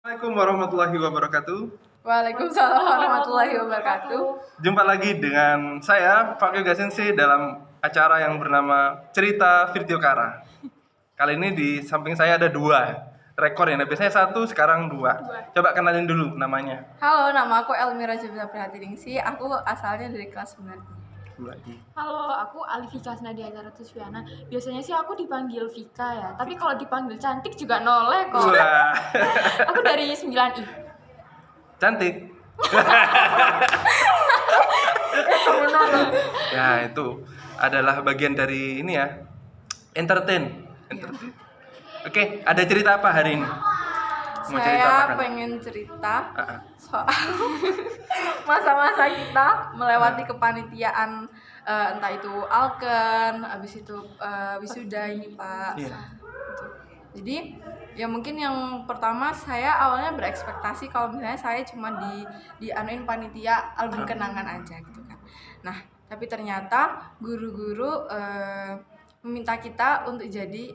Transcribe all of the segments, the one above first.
Assalamualaikum warahmatullahi wabarakatuh. Waalaikumsalam warahmatullahi wabarakatuh. Jumpa lagi dengan saya, Pak Yoga Sensei, dalam acara yang bernama Cerita Virtiokara. Kali ini di samping saya ada dua rekor ya, biasanya satu, sekarang dua. Coba kenalin dulu namanya. Halo, nama aku Elmira Jabila Prihatingsi. Aku asalnya dari kelas 9. Halo, aku Alifika Nadia Zaratusviana. Biasanya sih aku dipanggil Vika ya, tapi kalau dipanggil cantik juga noleh kok. Wah, Aku dari 9I. cantik. Ya, itu adalah bagian dari ini ya, entertain. Oke, ada cerita apa hari ini? Mau cerita apa Saya kan? pengen cerita soal Ah. masa-masa kita melewati kepanitiaan, entah itu Alken, habis itu wisuda ini Pak. Iya. Gitu. Jadi ya mungkin yang pertama saya awalnya berekspektasi kalau misalnya saya cuma dianuin panitia album kenangan aja gitu kan. Nah tapi ternyata guru-guru meminta kita untuk jadi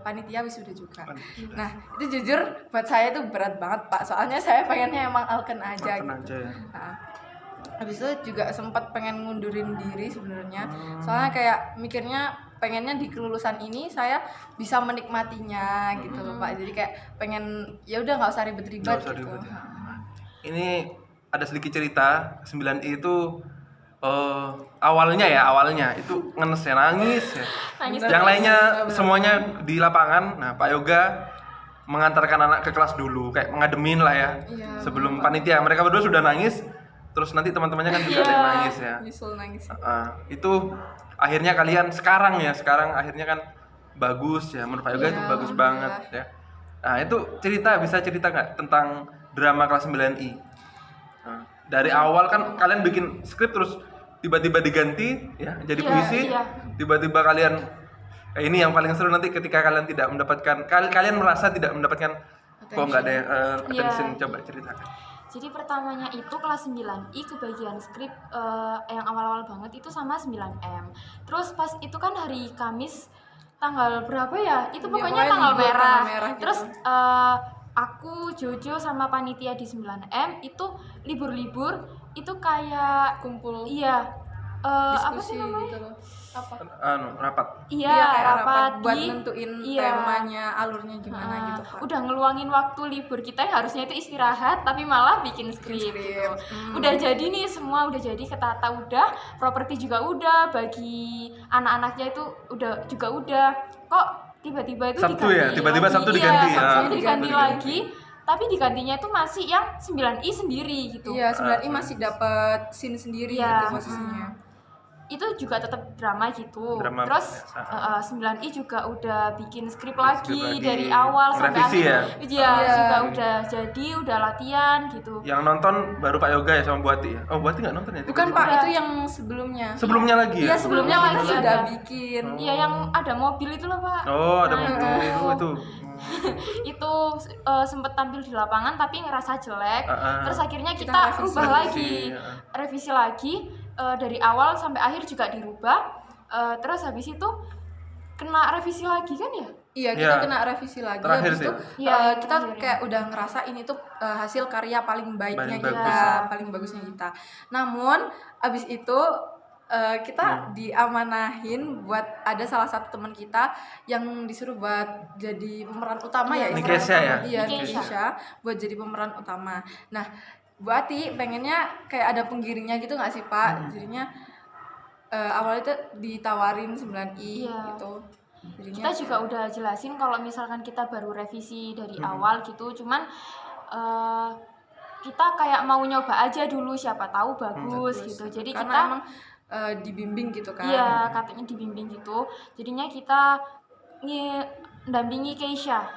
panitia wisuda juga. Nah itu jujur buat saya itu berat banget Pak, soalnya saya pengennya emang Alken aja Alken gitu. aja ya. Nah, habis itu juga sempat pengen ngundurin diri sebenarnya, soalnya kayak mikirnya pengennya di kelulusan ini saya bisa menikmatinya gitu loh Pak. Jadi kayak pengen ya udah nggak usah ribet-ribet Nggak usah gitu. ribet ya. Ini ada sedikit cerita 9I itu awalnya itu ngenes ya, nangis ya. Nangis Yang lainnya Bener. semuanya di lapangan. Nah, Pak Yoga mengantarkan anak ke kelas dulu, kayak mengademin lah ya. Iya, Sebelum panitia, mereka berdua sudah nangis. Terus nanti teman-temannya kan juga ada yang nangis ya. Nyusul nangis. Itu akhirnya kalian sekarang akhirnya kan bagus ya, menurut Pak Yoga Iya, itu bagus alhamdulillah. banget ya. Nah itu bisa cerita nggak tentang drama kelas 9I? Nah, dari awal kan kalian bikin skrip terus tiba-tiba diganti ya jadi Iya, puisi, iya. tiba-tiba kalian ini yang paling seru nanti ketika kalian tidak mendapatkan kalian merasa tidak mendapatkan kok nggak ada yang attention. Iya. Coba ceritakan. Jadi pertamanya itu kelas 9I kebagian skrip yang awal-awal banget itu sama 9M. Terus pas itu kan hari Kamis tanggal berapa ya? Itu Iya, pokoknya pokoknya tanggal libur, merah. tanggal merah gitu. Terus aku Jojo sama panitia di 9M itu libur-libur itu kayak Kumpul iya apa diskusi sih namanya? gitu loh. Apa? Rapat. Iya, kayak rapat buat di nentuin iya. temanya, alurnya gimana gitu Pak. Udah ngeluangin waktu libur kita yang harusnya itu istirahat tapi malah bikin skrip gitu. Udah jadi nih semua, udah jadi ketata, udah properti juga udah, bagi anak-anaknya itu udah kok tiba-tiba itu Sabtu diganti ya? Tiba-tiba lagi. Sabtu Iya, diganti ya? Sabtunya diganti Sabtu lagi, tapi digantinya itu masih yang 9I sendiri gitu. Iya, 9I masih dapat scene sendiri Iya, gitu posisinya. Itu juga tetap drama gitu. Drama Terus biasa. 9I juga udah bikin skrip Skrip lagi lagi. dari awal sampai Revisi akhir. ya? Iya, Iya. juga udah jadi, udah latihan gitu. Yang nonton baru Pak Yoga ya sama Buati ya? Oh, Buati nggak nonton ya? Bukan Pak, Udah. itu yang sebelumnya. Sebelumnya lagi ya? Iya, sebelumnya Sebelumnya kita lagi sudah ada. bikin. Iya, yang ada mobil itu loh, Pak. Oh, ada Nah, itu. Itu sempet tampil di lapangan tapi ngerasa jelek. Terus akhirnya Kita kita revisi. rubah lagi. Revisi, Revisi lagi dari awal sampai akhir juga dirubah. Terus habis itu kena revisi lagi kan ya? Iya, kita Iya. kena revisi lagi. Terakhir Habis sih itu ya? Iya, kita terakhir ya. kayak udah ngerasa ini tuh hasil karya paling baiknya Paling kita, bagus. paling bagusnya kita. Namun abis itu kita diamanahin buat ada salah satu teman kita yang disuruh buat jadi pemeran utama ya. Iya, Nikesha istilahnya. ya? Iya, Nikesha. Nikesha buat jadi pemeran utama. Nah, Bu Ati pengennya kayak ada penggiringnya gitu nggak sih Pak? Jadinya awalnya itu ditawarin 9I Iya. gitu. Jadinya Kita juga udah jelasin kalau misalkan kita baru revisi dari awal gitu, cuman kita kayak mau nyoba aja dulu, siapa tahu bagus gitu. Jadi karena kita emang dibimbing gitu kan. iya katanya dibimbing gitu, jadinya kita dampingi Keisha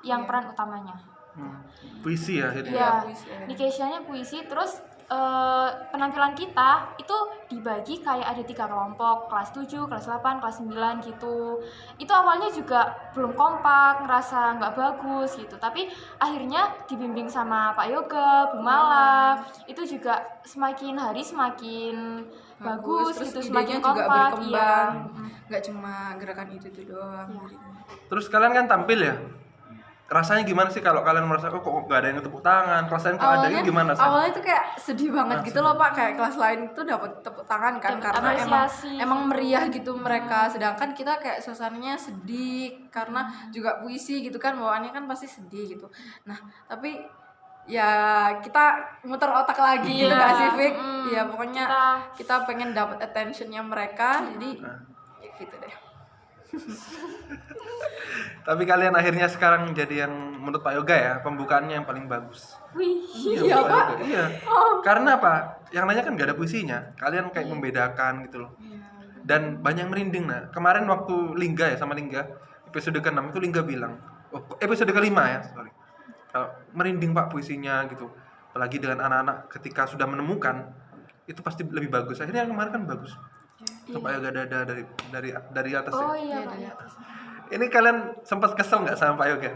yang Iya. peran utamanya. Puisi ya akhirnya. Iya, puisi, ya. di Keisha-nya puisi. Terus penampilan kita itu dibagi kayak ada 3 kelompok, kelas 7, kelas 8, kelas 9 gitu. Itu awalnya juga belum kompak, ngerasa nggak bagus gitu, tapi akhirnya dibimbing sama Pak Yoga, Bu Mala, itu juga semakin hari semakin bagus terus gitu, idenya semakin juga kompak. berkembang. Iya. Nggak cuma gerakan itu doang. Iya. jadinya. Terus kalian kan tampil ya? rasanya gimana sih kalau kalian merasa kok nggak ada yang tepuk tangan, kelas lain kok ada, itu gimana sih? Awalnya tuh kayak sedih banget gitu loh Pak, kayak kelas lain itu dapat tepuk tangan kan, Dapat karena apresiasi. emang meriah gitu mereka, sedangkan kita kayak suasananya sedih karena juga puisi gitu kan, bawaannya kan pasti sedih gitu. Nah tapi ya kita muter otak lagi gitu Iya, gak sih Vic? mm, Ya pokoknya kita pengen dapat attentionnya mereka, jadi ya gitu deh. Tapi kalian akhirnya sekarang jadi yang menurut Pak Yoga ya pembukaannya yang paling bagus. Wih. Iya, Pak Pak. Yoga, iya. Karena apa? Yang lainnya kan nggak ada puisinya. Kalian kayak membedakan gitu loh. Dan banyak merinding. Nah kemarin waktu Lingga ya sama Lingga episode ke-6 itu Lingga bilang, episode ke-5 ya, sorry. Merinding Pak puisinya gitu. Apalagi dengan anak-anak ketika sudah menemukan itu pasti lebih bagus. Akhirnya yang kemarin kan bagus. Itu Pak Yoga ada dari atas ya. Oh iya, Iya, Pak. iya. Ini kalian sempat kesel nggak sama Pak Yoga?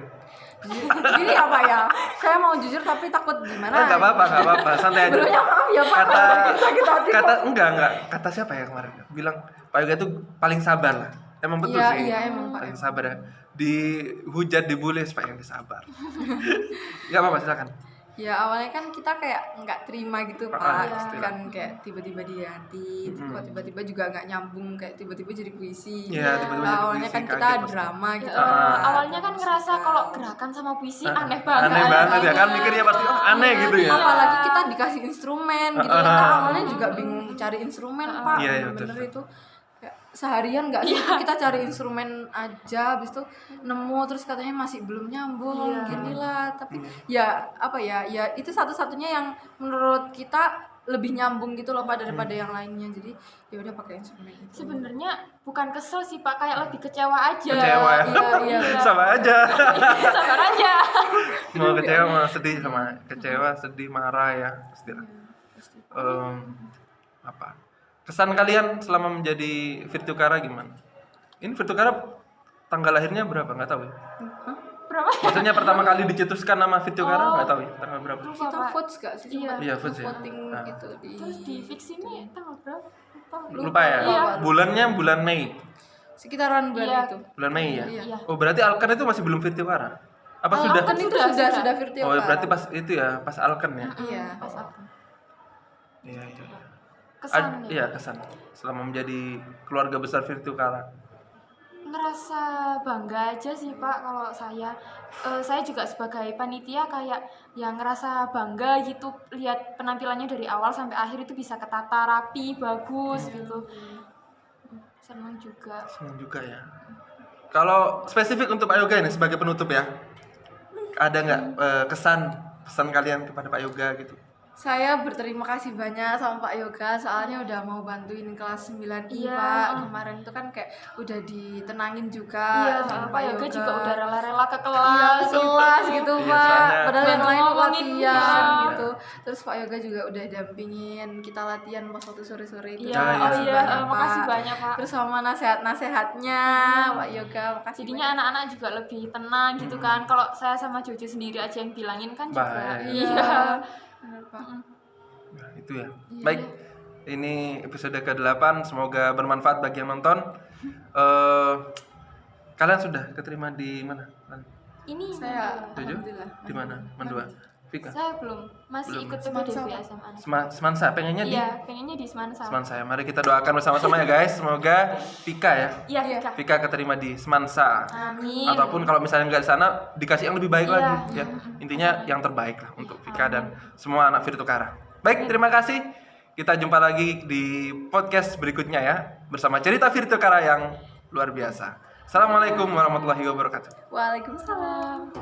Jadi apa ya? Saya mau jujur tapi takut gimana? Nggak apa-apa, santai aja. Sebelumnya maaf ya Pak, Kata kalau sakit hati. enggak. Kata siapa ya kemarin? Bilang Pak Yoga tuh paling sabar lah. Emang betul Iya, sih. iya, emang, Pak. Paling sabar ya. Dihujat, dibully Pak Yoga sabar. Enggak apa-apa, silakan. Ya awalnya kan kita kayak nggak terima gitu Ah, Pak, iya. kan kayak tiba-tiba diganti, kok tiba-tiba juga nggak nyambung, kayak tiba-tiba jadi puisi. Iya, tiba-tiba jadi Awalnya puisi, kan kita kaget pasti. drama gitu. Awalnya kan ngerasa kalau gerakan sama puisi aneh banget. Aneh banget ya kan, mikirnya pasti aneh gitu ya. Apalagi kita dikasih instrumen gitu, kita awalnya juga bingung cari instrumen Pak, Iya, iya, bener-bener betul. itu. Kayak seharian nggak sih kita cari instrumen aja, habis itu nemu terus katanya masih belum nyambung, ginilah. Tapi ya apa ya itu satu-satunya yang menurut kita lebih nyambung gitu loh Pak daripada yang lainnya. Jadi ya udah pakai instrumen itu. Sebenarnya bukan kesel sih Pak, kayak lebih kecewa aja. Kecewa ya. Iya. Sama aja. Sabar aja. Mau kecewa, mau sedih, sama kecewa, sedih, marah ya. Pastilah. Apa? Kesan kalian selama menjadi Virtukara gimana? Ini Virtukara tanggal lahirnya berapa? Nggak tahu ya. Berapa? Maksudnya pertama kali dicetuskan nama Virtukara nggak tahu ya tanggal berapa? Kita votes gak sih? Iya. Sempat Iya, votes ya. voting Nah. gitu di Terus di fix ini tanggal berapa? Lupa ya. Iya. Bulannya bulan Mei. sekitaran bulan Iya. itu. Bulan Mei ya. Iya. Oh berarti Alken itu masih belum Virtukara? Apa sudah? Kan itu Sudah. sudah virtual. Oh berarti pas itu ya, pas Alken ya. Iya. Pas aku. Iya. Kesan Iya kesan selama menjadi keluarga besar Virtukara. ngerasa bangga aja sih Pak kalau saya juga sebagai panitia kayak yang ngerasa bangga gitu lihat penampilannya dari awal sampai akhir itu bisa ketata rapi bagus gitu. Senang juga. Senang juga ya. Kalau spesifik untuk Pak Yoga ini sebagai penutup ya, ada nggak pesan kalian kepada Pak Yoga gitu? Saya berterima kasih banyak sama Pak Yoga soalnya udah mau bantuin kelas 9I Iya. Pak. Kemarin itu kan kayak udah ditenangin juga Iya, sama Pak Yoga juga udah rela-rela ke Iya, kelas. kelas gitu Iya, Pak. soalnya- Padahal yang lain Ngomongin, latihan iya. gitu. Terus Pak Yoga juga udah dampingin kita latihan pas waktu sore-sore itu. Iya, iya, oh iya. iya, Banyak, makasih Pak. banyak Pak. Terus sama nasihat-nasihatnya Pak Yoga, makasih. Jadinya anak-anak juga lebih tenang gitu kan. Kalau saya sama Jojo sendiri aja yang bilangin kan juga. Baik. Iya. Benar, Pak. Nah, itu ya. Iya. Baik. Ini episode ke-8, semoga bermanfaat bagi yang nonton. Kalian sudah keterima di mana? Ini Saya Jojo? alhamdulillah. Di mana? Mendua. Vika. saya belum masih Belum. ikut Semansa, PPDB Pak. SMA. Semansa, pengennya di Iya, pengennya di Semansa. Semansa ya. Mari kita doakan bersama-sama ya guys. Semoga Vika ya. Iya, Iya. Vika. Vika keterima di Semansa. Amin. Ataupun kalau misalnya nggak di sana dikasih yang lebih baik Iya. lagi ya. Intinya yang terbaik lah untuk Vika dan semua anak Virtukara. Baik, terima kasih. Kita jumpa lagi di podcast berikutnya ya bersama cerita Virtukara yang luar biasa. Assalamualaikum warahmatullahi wabarakatuh. Waalaikumsalam.